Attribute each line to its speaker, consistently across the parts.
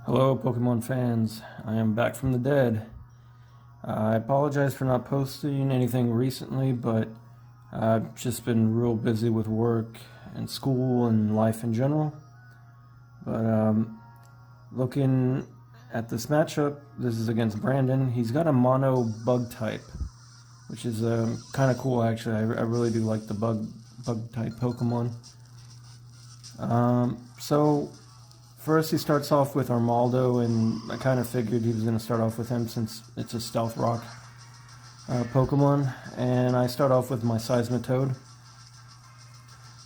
Speaker 1: Hello Pokemon fans, I am back from the dead. I apologize for not posting anything recently, but I've just been real busy with work and school and life in general. But looking at this matchup, this is against Brandon. He's got a mono bug type, which is kind of cool actually. I really do like the bug type Pokemon. So first he starts off with Armaldo, and I kind of figured he was going to start off with him since it's a Stealth Rock Pokemon, and I start off with my Seismitoad.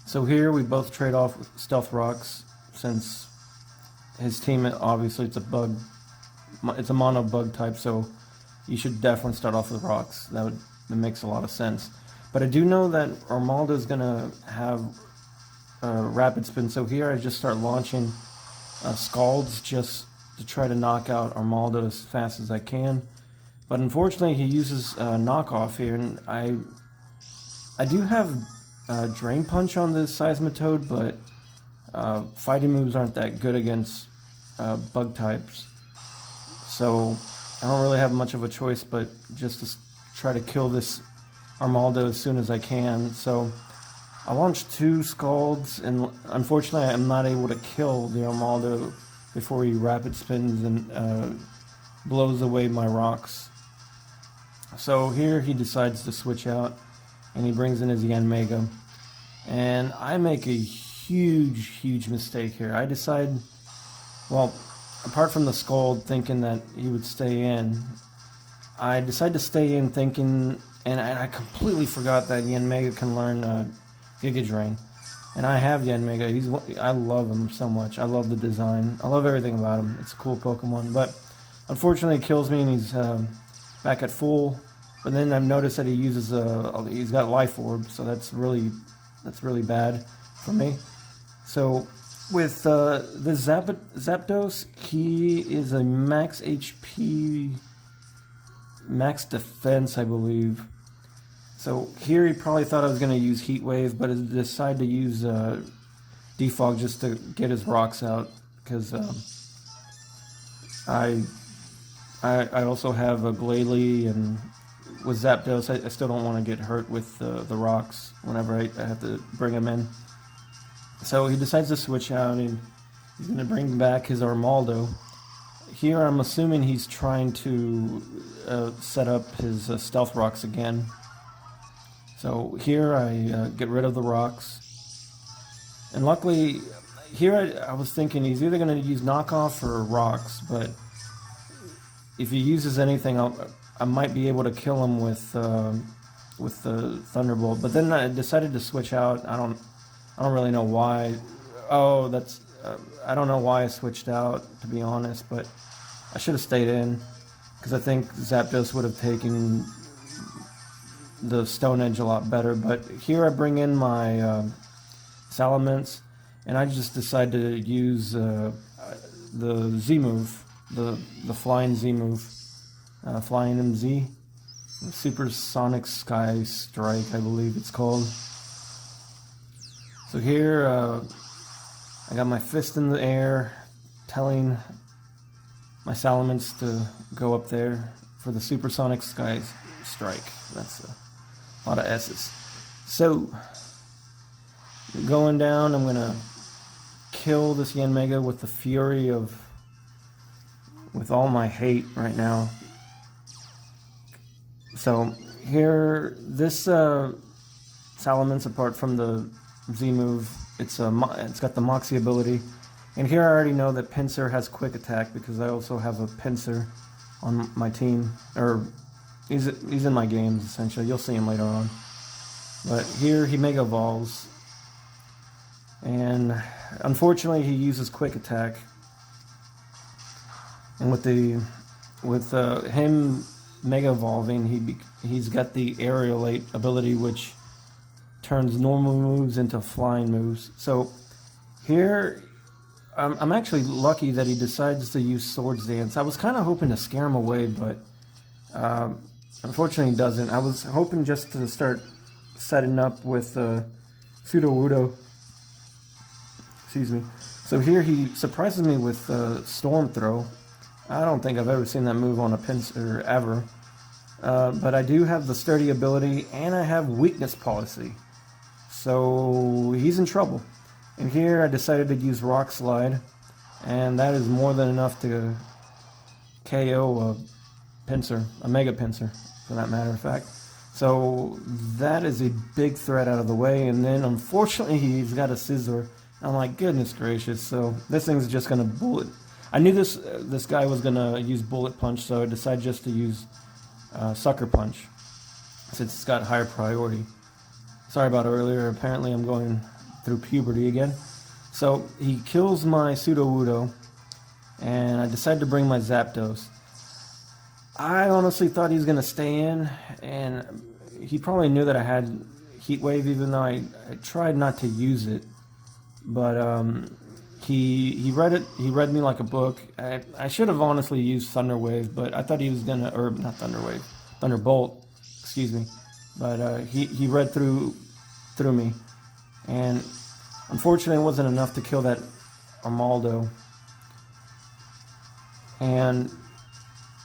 Speaker 1: So here we both trade off with Stealth Rocks since his team, obviously it's a mono bug type, so you should definitely start off with rocks. That makes a lot of sense. But I do know that Armaldo is going to have Rapid Spin, so here I just start launching Scalds just to try to knock out Armaldo as fast as I can. But unfortunately he uses knockoff here, and I do have Drain Punch on this Seismitoad, but fighting moves aren't that good against bug types. So I don't really have much of a choice but just to try to kill this Armaldo as soon as I can. So I launched two Scalds, and unfortunately I'm not able to kill the Armaldo before he Rapid Spins and blows away my rocks. So here he decides to switch out, and he brings in his Yanmega. And I make a huge mistake here. I decide, well, apart from the Scald thinking that he would stay in, I decide to stay in thinking, and I completely forgot that Yanmega can learn Giga Drain. And I have Yanmega. I love him so much. I love the design. I love everything about him. It's a cool Pokemon. But unfortunately, he kills me, and he's back at full. But then I've noticed that he's got Life Orb, so that's really bad for me. So with the Zapdos, he is a max HP, max defense, I believe. So here he probably thought I was going to use Heat Wave, but I decided to use Defog just to get his rocks out, because I also have a Glalie, and with Zapdos I still don't want to get hurt with the rocks whenever I have to bring him in. So he decides to switch out, and he's going to bring back his Armaldo. Here I'm assuming he's trying to set up his Stealth Rocks again. So here I get rid of the rocks, and luckily here I was thinking he's either going to use knockoff or rocks, but if he uses anything I might be able to kill him with the Thunderbolt. But then I decided to switch out. I don't really know why. Oh, that's I don't know why I switched out, to be honest, but I should have stayed in, because I think Zapdos would have taken the Stone Edge a lot better. But here I bring in my Salamence, and I just decide to use the Z move, the Flying Z move, Flying MZ, Supersonic Sky Strike, I believe it's called. So here I got my fist in the air, telling my Salamence to go up there for the Supersonic Sky Strike. That's a lot of S's. So, going down, I'm going to kill this Yanmega with the fury with all my hate right now. So, here, this Salamence, apart from the Z move, it's got the Moxie ability. And here I already know that Pinsir has Quick Attack, because I also have a Pinsir on my team, or he's in my games, essentially. You'll see him later on. But here he Mega Evolves, and unfortunately he uses Quick Attack. And with him Mega Evolving, he's got the Aerialate ability, which turns normal moves into flying moves. So here I'm actually lucky that he decides to use Swords Dance. I was kind of hoping to scare him away, but unfortunately he doesn't. I was hoping just to start setting up with Sudowoodo. Excuse me. So here he surprises me with Storm Throw. I don't think I've ever seen that move on a Pinsir ever. But I do have the Sturdy ability, and I have Weakness Policy. So he's in trouble. And here I decided to use Rock Slide, and that is more than enough to KO a Pinsir, a Mega Pinsir, for that matter of fact. So that is a big threat out of the way, and then unfortunately he's got a Scizor. I'm like, goodness gracious, so this thing's just going to bullet. I knew this guy was going to use Bullet Punch, so I decided just to use Sucker Punch, since it's got higher priority. Sorry about earlier, apparently I'm going through puberty again. So he kills my Sudowoodo, and I decided to bring my Zapdos. I honestly thought he was going to stay in, and he probably knew that I had Heat Wave, even though I tried not to use it. But he read it. He read me like a book. I should have honestly used Thunder Wave, but I thought he was gonna, or not Thunder Wave, Thunderbolt, excuse me. But he read through me, and unfortunately it wasn't enough to kill that Armaldo. And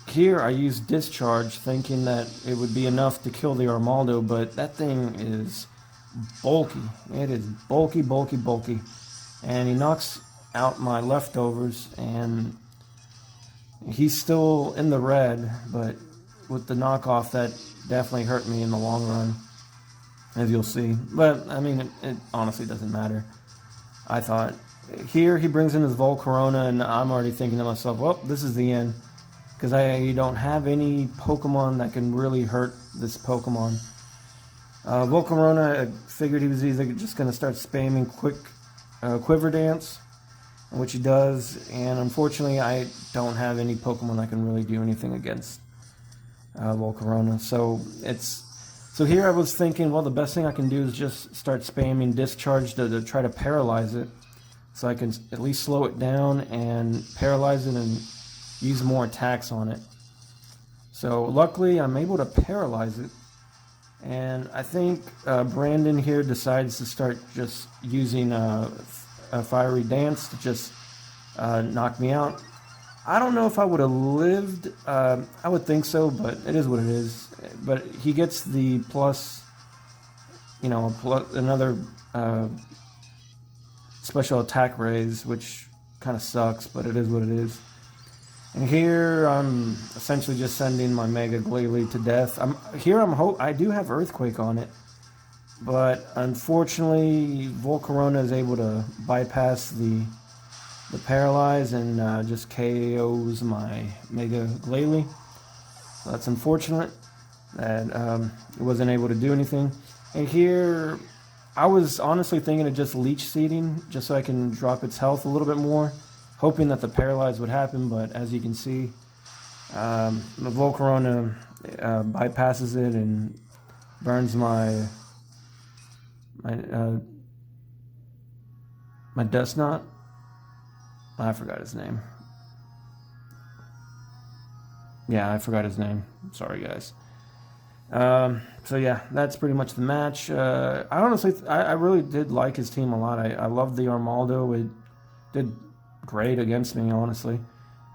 Speaker 1: here I used Discharge, thinking that it would be enough to kill the Armaldo, but that thing is bulky. It is bulky, bulky, bulky. And he knocks out my leftovers, and he's still in the red, but with the knockoff, that definitely hurt me in the long run, as you'll see. But, I mean, it honestly doesn't matter. I thought, here he brings in his Volcarona, and I'm already thinking to myself, well, this is the end. Because I don't have any Pokemon that can really hurt this Pokemon. Volcarona, I figured he was either just going to start spamming Quiver Dance, which he does, and unfortunately I don't have any Pokemon that can really do anything against Volcarona. So here I was thinking, well, the best thing I can do is just start spamming Discharge to try to paralyze it, so I can at least slow it down and paralyze it and use more attacks on it. So luckily I'm able to paralyze it, and I think Brandon here decides to start just using a Fiery Dance to just knock me out. I don't know if I would have lived. I would think so, but it is what it is. But he gets the plus, another special attack raise, which kind of sucks, but it is what it is. And here I'm essentially just sending my Mega Glalie to death. I do have Earthquake on it, but unfortunately Volcarona is able to bypass the Paralyze and just KOs my Mega Glalie. So that's unfortunate that it wasn't able to do anything. And here I was honestly thinking of just Leech Seeding just so I can drop its health a little bit more, hoping that the Paralyze would happen, but as you can see, the Volcarona bypasses it and burns my Dust Knot. I forgot his name. Yeah, I forgot his name. Sorry, guys. So yeah, that's pretty much the match. I really did like his team a lot. I loved the Armaldo. It did great against me, honestly.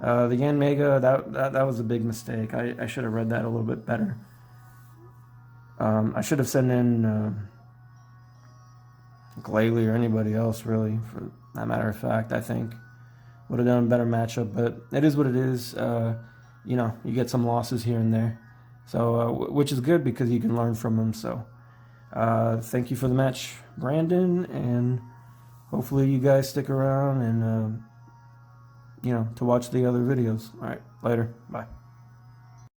Speaker 1: The Yanmega, that was a big mistake. I should have read that a little bit better. I should have sent in Glalie or anybody else, really, for that matter of fact. I think would have done a better matchup, but it is what it is. You get some losses here and there, so which is good because you can learn from them. So thank you for the match, Brandon, and hopefully you guys stick around and to watch the other videos. All right, later, bye.